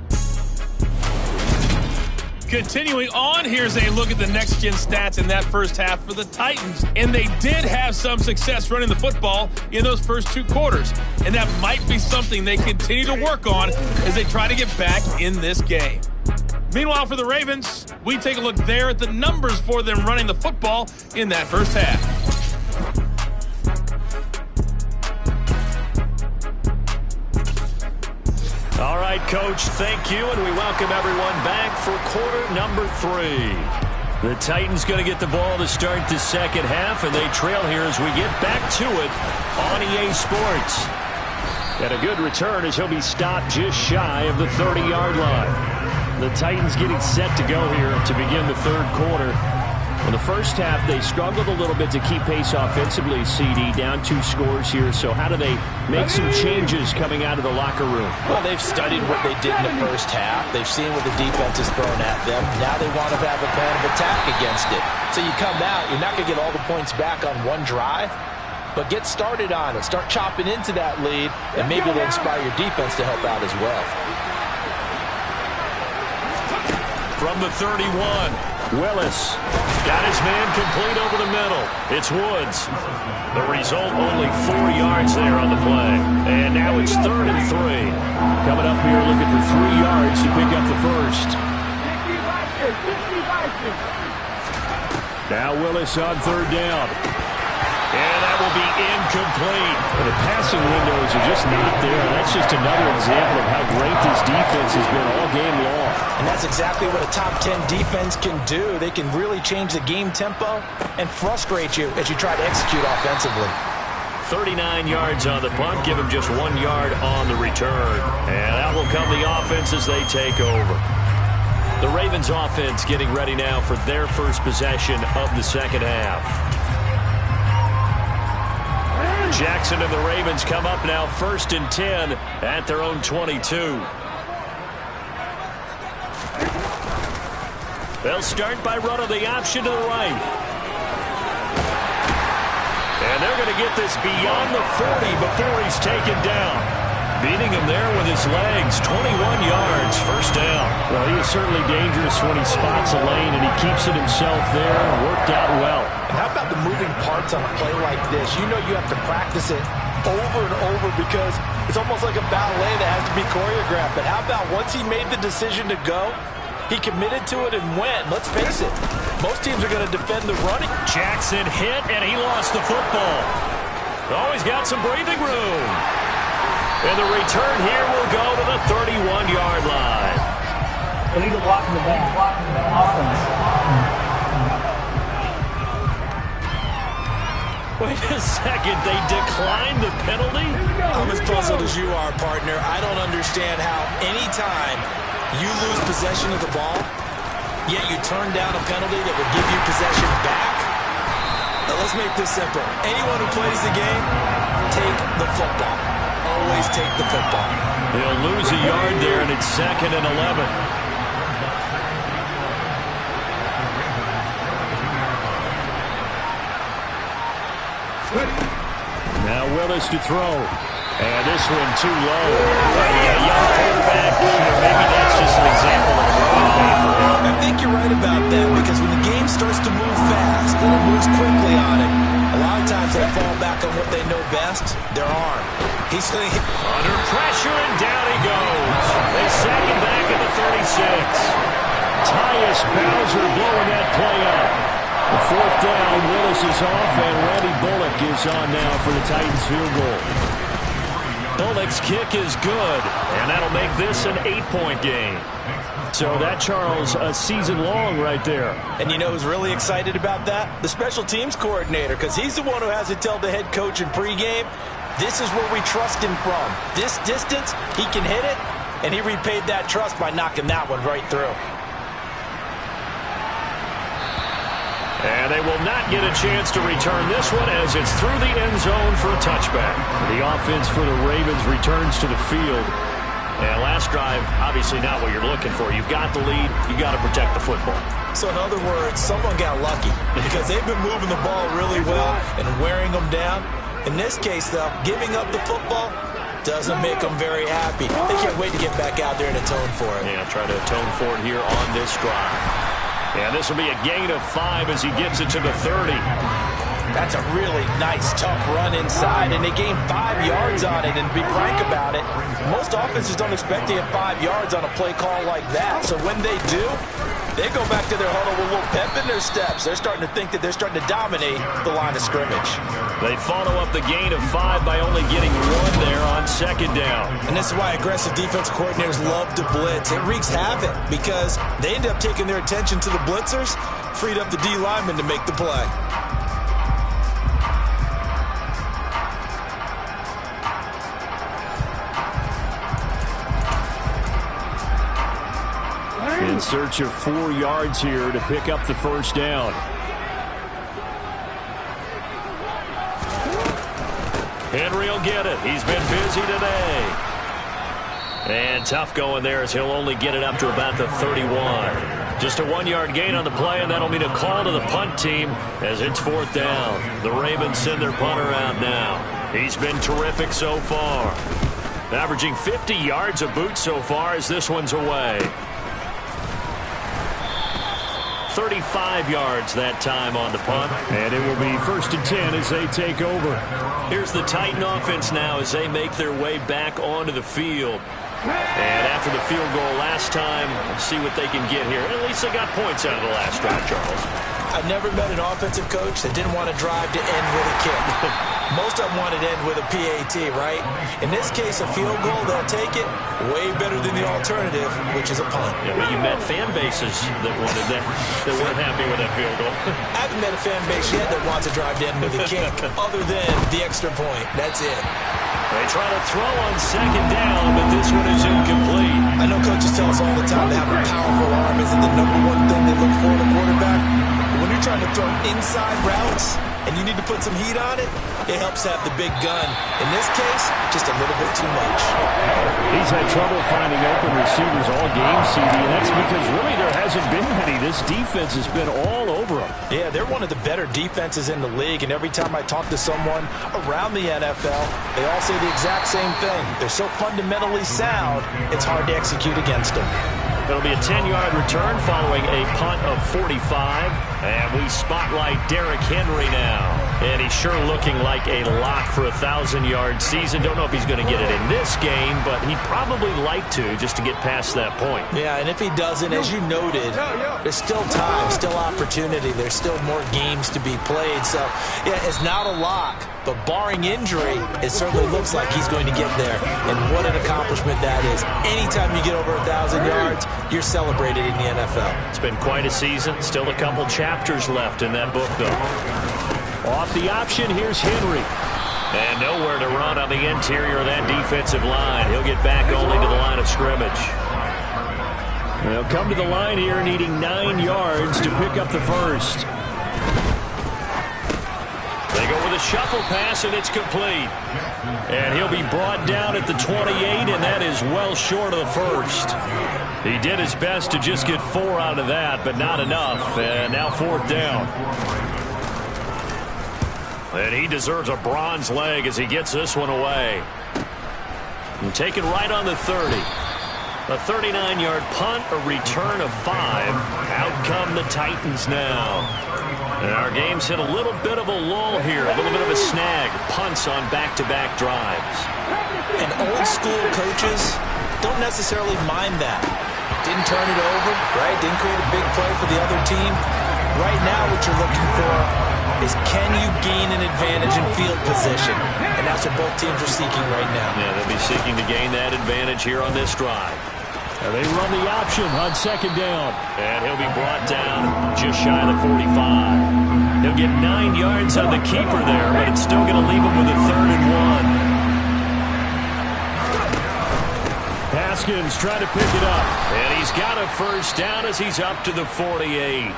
Continuing on, here's a look at the next-gen stats in that first half for the Titans. And they did have some success running the football in those first two quarters. And that might be something they continue to work on as they try to get back in this game. Meanwhile, for the Ravens, we take a look there at the numbers for them running the football in that first half. All right, Coach, thank you, and we welcome everyone back for quarter number 3. The Titans going to get the ball to start the second half, and they trail here as we get back to it on EA Sports. And a good return as he'll be stopped just shy of the 30-yard line. The Titans getting set to go here to begin the third quarter. In the first half, they struggled a little bit to keep pace offensively, CD, down 2 scores here. So how do they make some changes coming out of the locker room? Well, they've studied what they did in the first half. They've seen what the defense has thrown at them. Now they want to have a plan of attack against it. So you come out, you're not going to get all the points back on one drive, but get started on it. Start chopping into that lead, and maybe it'll inspire your defense to help out as well. From the 31, Willis got his man complete over the middle. It's Woods. The result, only 4 yards there on the play. And now it's 3rd and 3. Coming up here looking for 3 yards to pick up the first. Now Willis on 3rd down. And that will be incomplete. And the passing windows are just not there. That's just another example of how great this defense has been all game long. And that's exactly what a top 10 defense can do. They can really change the game tempo and frustrate you as you try to execute offensively. 39 yards on the punt. Give him just 1 yard on the return. And out will come the offense as they take over. The Ravens offense getting ready now for their first possession of the second half. Jackson and the Ravens come up now 1st and 10 at their own 22. They'll start by running the option to the right. And they're going to get this beyond the 40 before he's taken down. Beating him there with his legs, 21 yards, first down. Well, he is certainly dangerous when he spots a lane, and he keeps it himself there and worked out well. And how about the moving parts on a play like this? You know you have to practice it over and over because it's almost like a ballet that has to be choreographed. But how about once he made the decision to go, he committed to it and went. Let's face it, most teams are going to defend the running. Jackson hit, and he lost the football. Oh, he's got some breathing room. And the return here will go to the 31-yard line. Illegal blocking the back. Offense. Wait a second, they declined the penalty? I'm as puzzled as you are, partner. I don't understand how any time you lose possession of the ball, yet you turn down a penalty that would give you possession back. Now let's make this simple. Anyone who plays the game, take the football. Always take the football. He'll lose a yard there, and it's 2nd and 11. Now Willis to throw. And this one too low. Yeah, young quarterback. Maybe that's just an example of a growing pain for him. I think you're right about that, because when the game starts to move fast and it moves quickly on it, a lot of times they fall back on what they know best, their arm. He's under pressure, and down he goes. They sack him back at the 36. Tyus Bowser blowing that play up. The 4th down, Willis is off, and Randy Bullock is on now for the Titans field goal. Bullock's kick is good, and that'll make this an 8-point game. So that, Charles, a season long right there. And you know who's really excited about that? The special teams coordinator, because he's the one who has to tell the head coach in pregame, this is where we trust him from. This distance, he can hit it, and he repaid that trust by knocking that one right through. And they will not get a chance to return this one as it's through the end zone for a touchback. The offense for the Ravens returns to the field. And last drive, obviously not what you're looking for. You've got the lead. You've got to protect the football. So in other words, someone got lucky because they've been moving the ball really well and wearing them down. In this case, though, giving up the football doesn't make them very happy. They can't wait to get back out there and atone for it. Yeah, try to atone for it here on this drive. And this will be a gain of 5 as he gets it to the 30. That's a really nice, tough run inside, and they gained 5 yards on it. And to be frank about it, most offenses don't expect to get 5 yards on a play call like that. So when they do, they go back to their huddle with a little pep in their steps. They're starting to think that they're starting to dominate the line of scrimmage. They follow up the gain of 5 by only getting 1 there on second down. And this is why aggressive defensive coordinators love to blitz. It wreaks havoc because they end up taking their attention to the blitzers, freed up the D lineman to make the play. In search of 4 yards here to pick up the first down. Henry will get it. He's been busy today. And tough going there as he'll only get it up to about the 31. Just a 1-yard gain on the play, and that'll mean a call to the punt team as it's 4th down. The Ravens send their punter out now. He's been terrific so far. Averaging 50 yards a boot so far as this one's away. 35 yards that time on the punt. And it will be 1st and 10 as they take over. Here's the Titan offense now as they make their way back onto the field. And after the field goal last time, let's see what they can get here. At least they got points out of the last drive, Charles. I've never met an offensive coach that didn't want to drive to end with a kick. Most of them wanted to end with a PAT, right? In this case, a field goal, they'll take it. Way better than the alternative, which is a punt. Yeah, but you met fan bases that wanted that weren't happy with that field goal. I haven't met a fan base yet that wants to drive to end with a kick, other than the extra point. That's it. They try to throw on second down, but this one is incomplete. I know coaches tell us all the time to have a powerful arm isn't the #1 thing they look for in a quarterback. But when you're trying to throw inside routes and you need to put some heat on it, it helps have the big gun. In this case, just a little bit too much. He's had trouble finding open receivers all game, CD, and that's because really there hasn't been many. This defense has been all over them. Yeah, they're one of the better defenses in the league, and every time I talk to someone around the NFL, they all say the exact same thing. They're so fundamentally sound, it's hard to execute against them. It'll be a 10-yard return following a punt of 45. And we spotlight Derrick Henry now. And he's sure looking like a lock for a 1,000-yard season. Don't know if he's going to get it in this game, but he'd probably like to just to get past that point. Yeah, and if he doesn't, as you noted, there's still time, still opportunity. There's still more games to be played. So, yeah, it's not a lock. But barring injury, it certainly looks like he's going to get there. And what an accomplishment that is. Anytime you get over 1,000 yards, you're celebrated in the NFL. It's been quite a season. Still a couple chapters left in that book, though. Off the option, here's Henry. And nowhere to run on the interior of that defensive line. He'll get back only to the line of scrimmage. They'll come to the line here needing 9 yards to pick up the first. They go with a shuffle pass, and it's complete. And he'll be brought down at the 28, and that is well short of the first. He did his best to just get 4 out of that, but not enough. And now 4th down. And he deserves a bronze leg as he gets this one away. And taken right on the 30. A 39-yard punt, a return of 5. Out come the Titans now. And our game's hit a little bit of a lull here, a little bit of a snag. Punts on back-to-back drives. And old-school coaches don't necessarily mind that. Didn't turn it over, right? Didn't create a big play for the other team. Right now what you're looking for is can you gain an advantage in field position? And that's what both teams are seeking right now. Yeah, they'll be seeking to gain that advantage here on this drive. They run the option on second down. And he'll be brought down just shy of the 45. He'll get 9 yards on the keeper there, but it's still going to leave him with a 3rd and 1. Haskins trying to pick it up. And he's got a first down as he's up to the 48.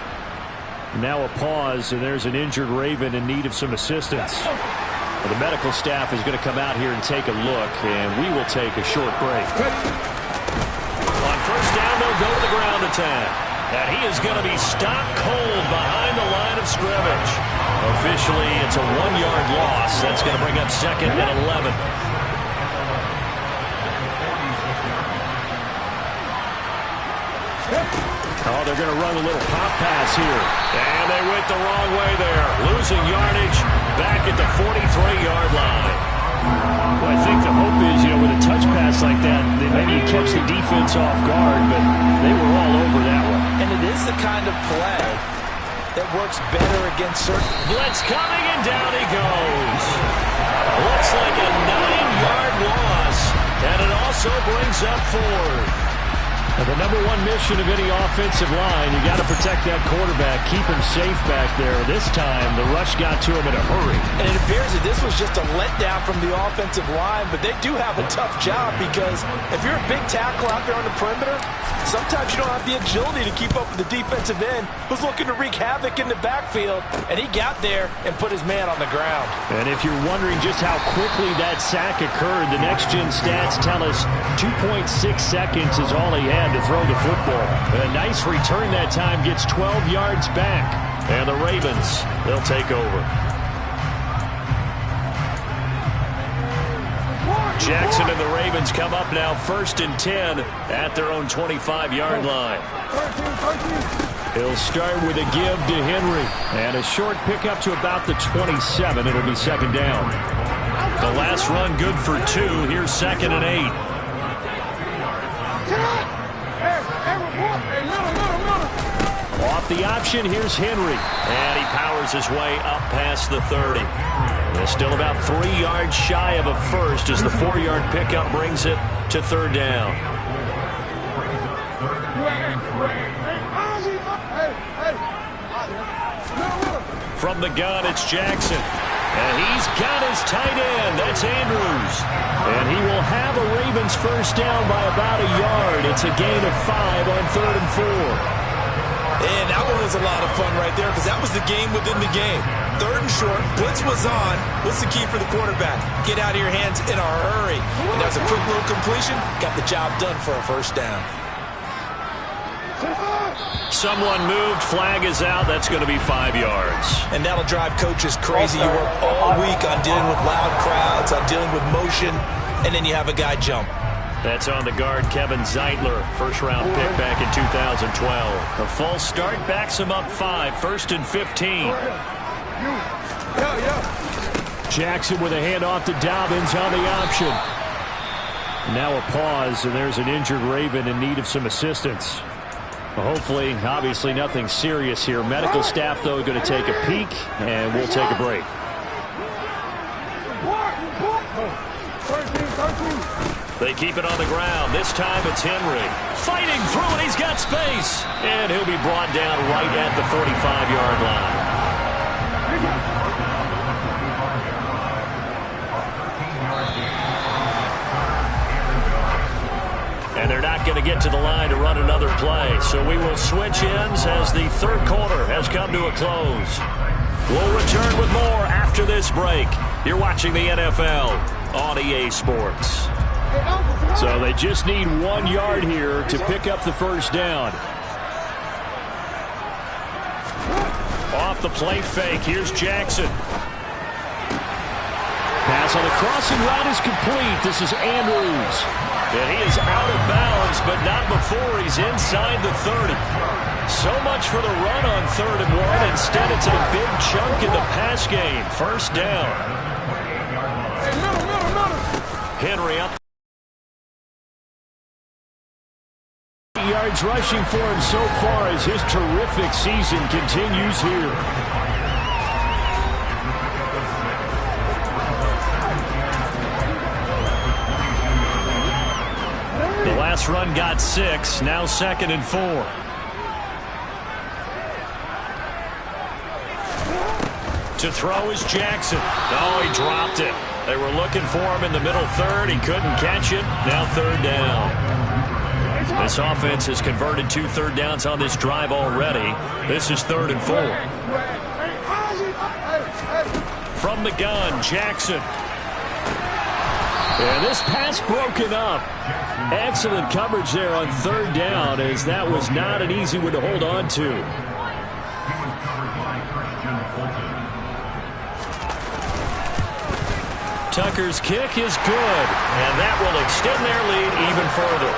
Now a pause, and there's an injured Raven in need of some assistance. Well, the medical staff is going to come out here and take a look, and we will take a short break. On first down, they'll go to the ground attack. And he is going to be stopped cold behind the line of scrimmage. Officially, it's a 1-yard loss. That's going to bring up 2nd and 11. Oh, they're going to run a little pop pass here. And they went the wrong way there. Losing yardage back at the 43-yard line. Well, I think the hope is, with a touch pass like that, maybe you catch the defense off guard, but they were all over that one. And it is the kind of play that works better against certain... Blitz coming, and down he goes. Looks like a 9-yard loss, and it also brings up 4th. The number one mission of any offensive line, you got to protect that quarterback, keep him safe back there. This time, the rush got to him in a hurry. And it appears that this was just a letdown from the offensive line, but they do have a tough job because if you're a big tackle out there on the perimeter, sometimes you don't have the agility to keep up with the defensive end who's looking to wreak havoc in the backfield, and he got there and put his man on the ground. And if you're wondering just how quickly that sack occurred, the next-gen stats tell us 2.6 seconds is all he had to throw the football. A nice return that time, gets 12 yards back. And the Ravens, they'll take over. Jackson and the Ravens come up now 1st and 10 at their own 25-yard line. He'll start with a give to Henry. And a short pickup to about the 27. It'll be 2nd down. The last run good for 2. Here's 2nd and 8. Off the option, here's Henry. And he powers his way up past the 30. They're still about 3 yards shy of a first as the 4-yard pickup brings it to 3rd down. From the gun, it's Jackson. And he's got his tight end. That's Andrews. And he will have a Ravens first down by about a yard. It's a gain of 5 on 3rd and 4. And that one was a lot of fun right there because that was the game within the game. 3rd and short, blitz was on. What's the key for the quarterback? Get out of your hands in a hurry. And that was a quick little completion. Got the job done for a first down. Someone moved, flag is out. That's going to be 5 yards. And that'll drive coaches crazy. You work all week on dealing with loud crowds, on dealing with motion, and then you have a guy jump. That's on the guard, Kevin Zeitler, first-round pick back in 2012. A false start backs him up 5, 1st and 15. Jackson with a handoff to Dobbins on the option. Now a pause, and there's an injured Raven in need of some assistance. Well, hopefully, obviously nothing serious here. Medical staff, though, going to take a peek, and we'll take a break. They keep it on the ground. This time it's Henry. Fighting through it. He's got space. And he'll be brought down right at the 45-yard line. And they're not going to get to the line to run another play. So we will switch ends as the 3rd quarter has come to a close. We'll return with more after this break. You're watching the NFL on EA Sports. So they just need 1 yard here to pick up the first down. Off the play fake, here's Jackson. Pass on the crossing route is complete. This is Andrews. And he is out of bounds, but not before he's inside the 30. So much for the run on 3rd and 1. Instead, it's a big chunk in the pass game. First down. Henry up. Yards rushing for him so far as his terrific season continues here. The last run got 6. Now 2nd and 4. To throw is Jackson. Oh, he dropped it. They were looking for him in the middle third. He couldn't catch it. Now 3rd down. This offense has converted 2 third downs on this drive already. This is 3rd and 4. From the gun, Jackson. And this pass broken up. Excellent coverage there on 3rd down, as that was not an easy one to hold on to. Tucker's kick is good, and that will extend their lead even further.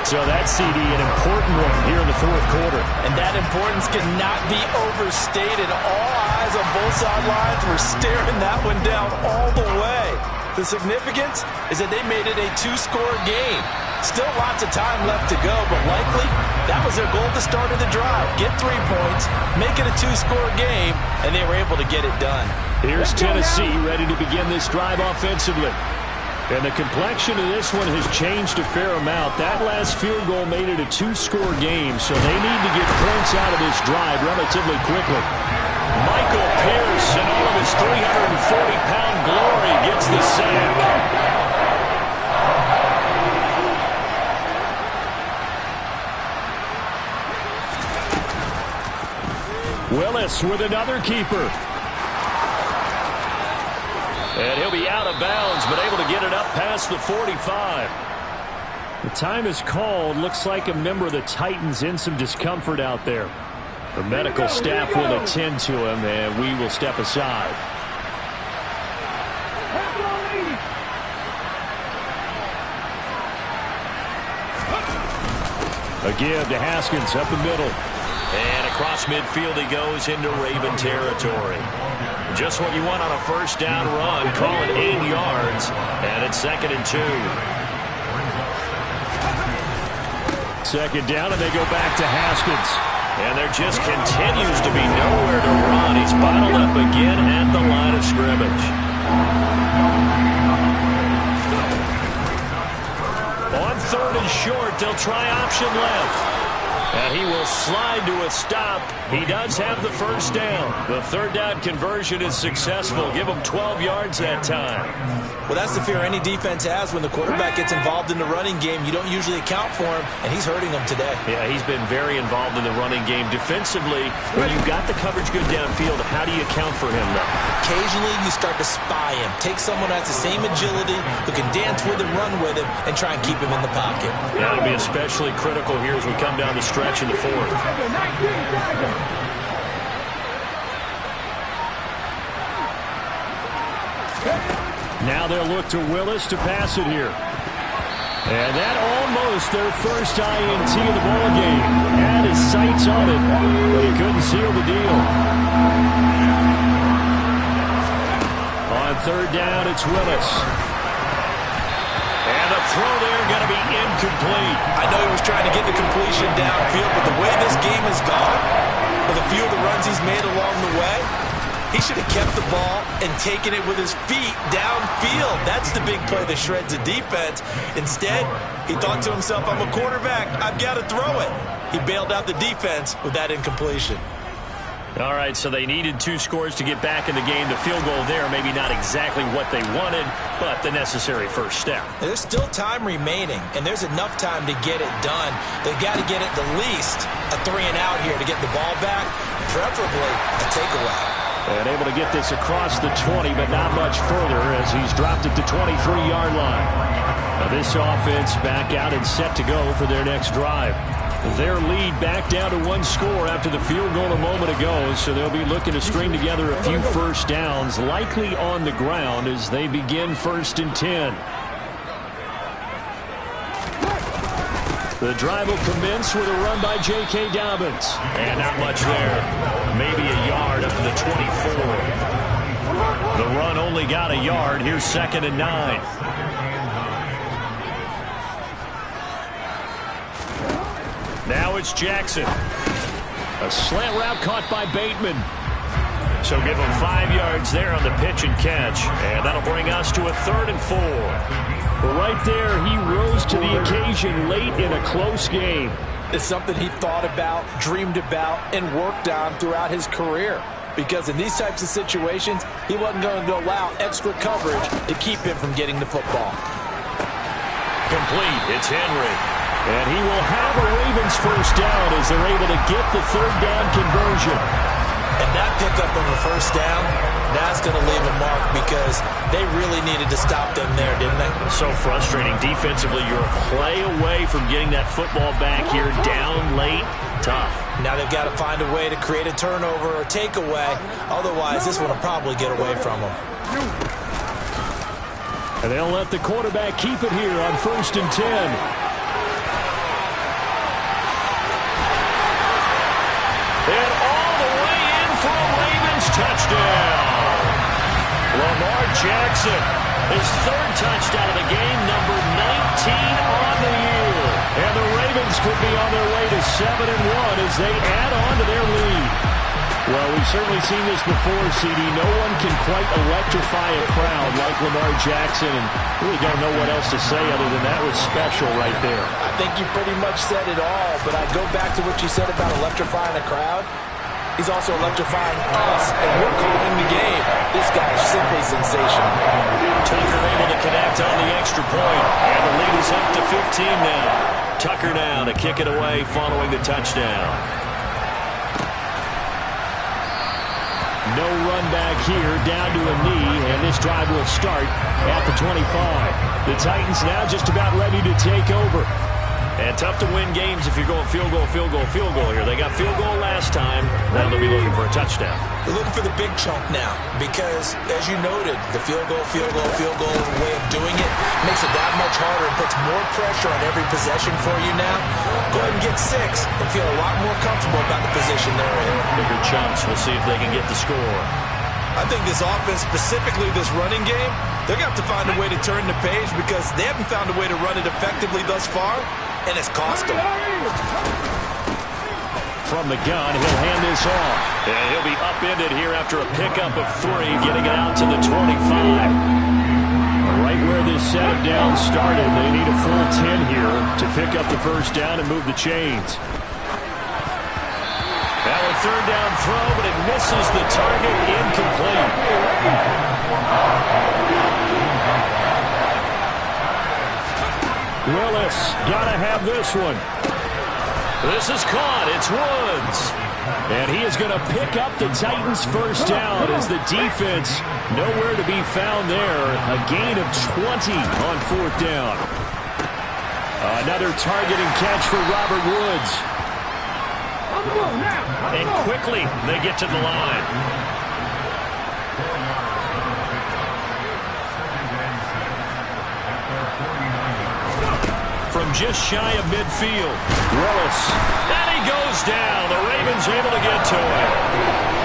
So that CD, an important one here in the 4th quarter. And that importance cannot be overstated. All eyes on both sidelines were staring that one down all the way. The significance is that they made it a 2-score game. Still lots of time left to go, but likely that was their goal at the start of the drive. Get 3 points, make it a 2-score game, and they were able to get it done. Here's Tennessee ready to begin this drive offensively. And the complexion of this one has changed a fair amount. That last field goal made it a 2-score game, so they need to get points out of this drive relatively quickly. Michael Pierce, in all of his 340-pound glory, gets the sack. Willis with another keeper. And he'll be out of bounds, but able to get it up past the 45. The time is called. Looks like a member of the Titans in some discomfort out there. The medical staff will attend to him, and we will step aside. A give to Haskins up the middle. And across midfield he goes into Raven territory. Just what you want on a 1st down run. Call it 8 yards. And it's 2nd and 2. 2nd down, and they go back to Haskins. And there just continues to be nowhere to run. He's bottled up again at the line of scrimmage. On 3rd and short, they'll try option left. And he will slide to a stop. He does have the 1st down. The 3rd down conversion is successful. Give him 12 yards that time. Well, that's the fear any defense has when the quarterback gets involved in the running game. You don't usually account for him, and he's hurting them today. Yeah, he's been very involved in the running game. Defensively, when you've got the coverage good downfield, how do you account for him, though? Occasionally, you start to spy him. Take someone who has the same agility, who can dance with him, run with him, and try and keep him in the pocket. That'll be especially critical here as we come down the stretch in the 4th. Now they'll look to Willis to pass it here. And that almost their first INT of the ball game. Had his sights on it, but he couldn't seal the deal. On 3rd down, it's Willis. And the throw there going to be incomplete. I know he was trying to get the completion downfield, but the way this game has gone, with a few of the runs he's made along the way, he should have kept the ball and taken it with his feet downfield. That's the big play that shreds the defense. Instead, he thought to himself, I'm a quarterback, I've got to throw it. He bailed out the defense with that incompletion. All right, so they needed 2 scores to get back in the game. The field goal there, maybe not exactly what they wanted, but the necessary first step. There's still time remaining, and there's enough time to get it done. They've got to get at the least a 3-and-out here to get the ball back, preferably a takeaway. And able to get this across the 20, but not much further as he's dropped it to 23-yard line. Now this offense back out and set to go for their next drive. Their lead back down to 1 score after the field goal a moment ago, so they'll be looking to string together a few first downs, likely on the ground as they begin 1st and 10. The drive will commence with a run by J.K. Dobbins. And not much there. Maybe a yard up to the 24. The run only got a yard. Here's 2nd and 9. Now it's Jackson. A slant route caught by Bateman. So give him 5 yards there on the pitch and catch. And that'll bring us to a 3rd and 4. Right there, he rose to the occasion late in a close game. It's something he thought about, dreamed about, and worked on throughout his career. Because in these types of situations, he wasn't going to allow extra coverage to keep him from getting the football. Complete. It's Henry. And he will have a Ravens first down as they're able to get the 3rd down conversion. And that pickup of a first down, that's going to leave a mark because they really needed to stop them there, didn't they? So frustrating. Defensively, you're a play away from getting that football back here down late. Tough. Now they've got to find a way to create a turnover or takeaway. Otherwise, this one will probably get away from them. And they'll let the quarterback keep it here on 1st and 10. And all the way in for a Ravens touchdown. Lamar Jackson, his 3rd touchdown of the game, number 19 on the year. And the Ravens could be on their way to 7-1 as they add on to their lead. Well, we've certainly seen this before, CD. No one can quite electrify a crowd like Lamar Jackson, and really don't know what else to say other than that was special right there. I think you pretty much said it all, but I go back to what you said about electrifying a crowd. He's also electrifying us, and we're calling the game. This guy is simply sensational. Tucker able to connect on the extra point, and the lead is up to 15 now. Tucker now to kick it away following the touchdown. No run back here, down to a knee, and this drive will start at the 25. The Titans now just about ready to take over. And tough to win games if you're going field goal, field goal, field goal here. They got field goal last time. Now they'll be looking for a touchdown. They're looking for the big chunk now because, as you noted, the field goal way of doing it makes it that much harder and puts more pressure on every possession for you now. Go ahead and get 6 and feel a lot more comfortable about the position they're in. Bigger chunks. We'll see if they can get the score. I think this offense, specifically this running game, they're going to have to find a way to turn the page because they haven't found a way to run it effectively thus far, and it's cost them. From the gun, he'll hand this off. And he'll be upended here after a pickup of 3, getting it out to the 25. Right where this set of downs started, they need a full 10 here to pick up the first down and move the chains. Now a 3rd down throw, but it misses the target, incomplete. Willis, gotta have this one. This is caught, it's Woods. And he is gonna pick up the Titans' first down as the defense nowhere to be found there. A gain of 20 on 4th down. Another target and catch for Robert Woods. And quickly, they get to the line. From just shy of midfield, Willis. And he goes down. The Ravens able to get to him.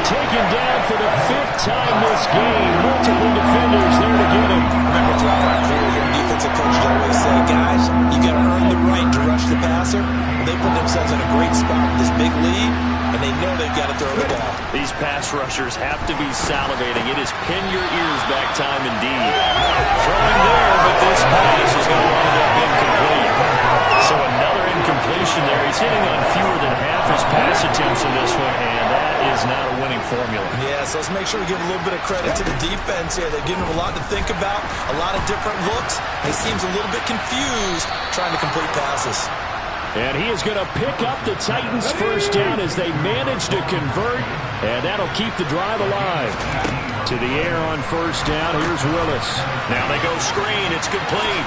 Taken down for the 5th time this game. Multiple defenders there to get him. Remember throughout my career here, defensive coaches always say, guys, you got to earn the right to rush the passer. They put themselves in a great spot with this big lead, and they know they've got to throw the ball. These pass rushers have to be salivating. It is pin your ears back time indeed. Throwing there, but this pass is going to wind up incomplete. So another incompletion there. He's hitting on fewer than half his pass attempts in this one, and that is not a winning formula. Yeah, so let's make sure we give a little bit of credit to the defense here. They're giving him a lot to think about, a lot of different looks. He seems a little bit confused trying to complete passes. And he is going to pick up the Titans' first down as they manage to convert, and that'll keep the drive alive. To the air on first down, here's Willis. Now they go screen, it's complete.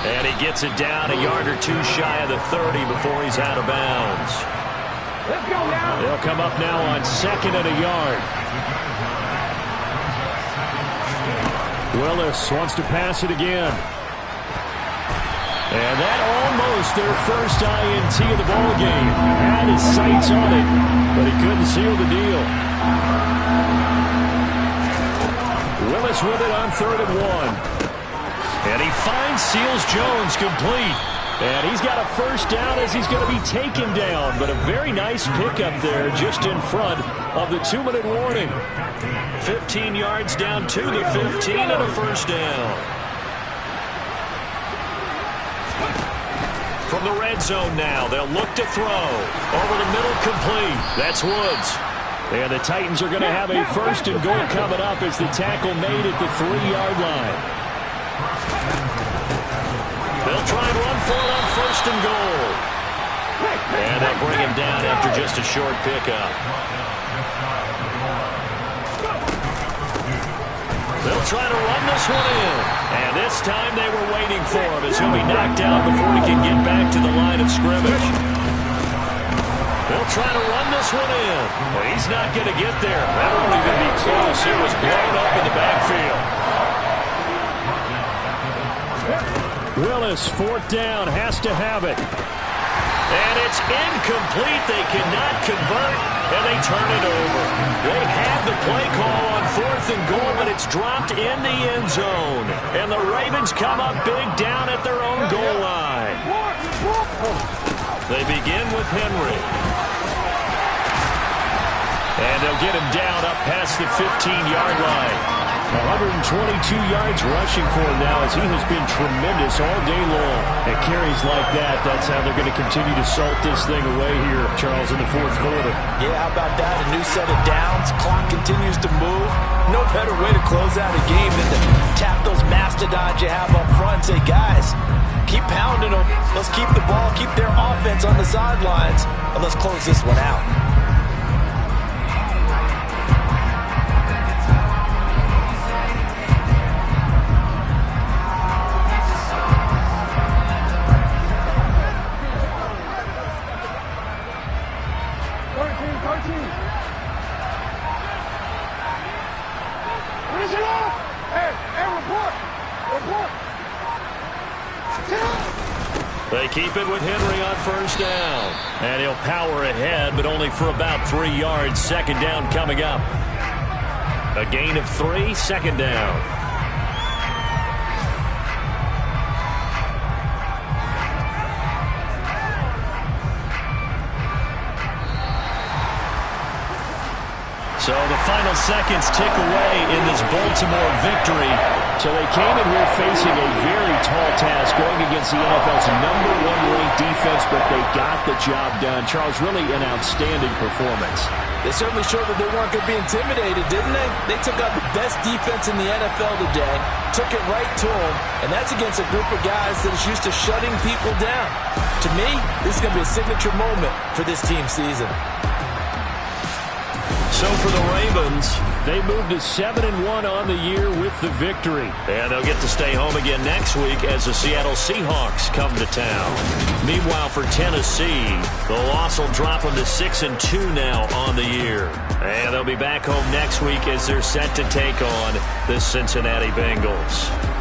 And he gets it down a yard or 2 shy of the 30 before he's out of bounds. They'll come up now on 2nd and a yard. Willis wants to pass it again. And that almost their first INT of the ball game. Had his sights on it, but he couldn't seal the deal. Willis with it on 3rd and 1. And he finds Seals Jones complete. And he's got a first down as he's going to be taken down. But a very nice pickup there just in front of the 2-minute warning. 15 yards down to the 15 and a first down. From the red zone now, they'll look to throw. Over the middle, complete. That's Woods. And the Titans are going to have a first and goal coming up as the tackle made at the 3-yard line. They'll try and run for it on first and goal. And they'll bring him down after just a short pickup. They'll try to run this one in. And this time they were waiting for him as he'll be knocked down before he can get back to the line of scrimmage. They'll try to run this one in. Well, he's not going to get there. That won't even be close. It was blown up in the backfield. Willis, fourth down, has to have it. And it's incomplete. They cannot convert, and they turn it over. They had the play call on fourth and goal, but it's dropped in the end zone. And the Ravens come up big down at their own goal line. They begin with Henry. And they'll get him down up past the 15-yard line. 122 yards rushing for him now as he has been tremendous all day long. At carries like that, that's how they're going to continue to salt this thing away here, Charles, in the fourth quarter. Yeah, how about that? A new set of downs. Clock continues to move. No better way to close out a game than to tap those mastodons you have up front and say, guys, keep pounding them. Let's keep the ball, keep their offense on the sidelines, and let's close this one out. They keep it with Henry on first down. And he'll power ahead, but only for about 3 yards. Second down coming up. A gain of 3, second down. So the final seconds tick away in this Baltimore victory. So they came in here facing a very tall task going against the NFL's #1 ranked defense, but they got the job done. Charles, really an outstanding performance. They certainly showed that they weren't going to be intimidated, didn't they? They took out the best defense in the NFL today, took it right to them, and that's against a group of guys that is used to shutting people down. To me, this is going to be a signature moment for this team season. So for the Ravens, they moved to 7-1 on the year with the victory. And they'll get to stay home again next week as the Seattle Seahawks come to town. Meanwhile, for Tennessee, the loss will drop them to 6-2 now on the year. And they'll be back home next week as they're set to take on the Cincinnati Bengals.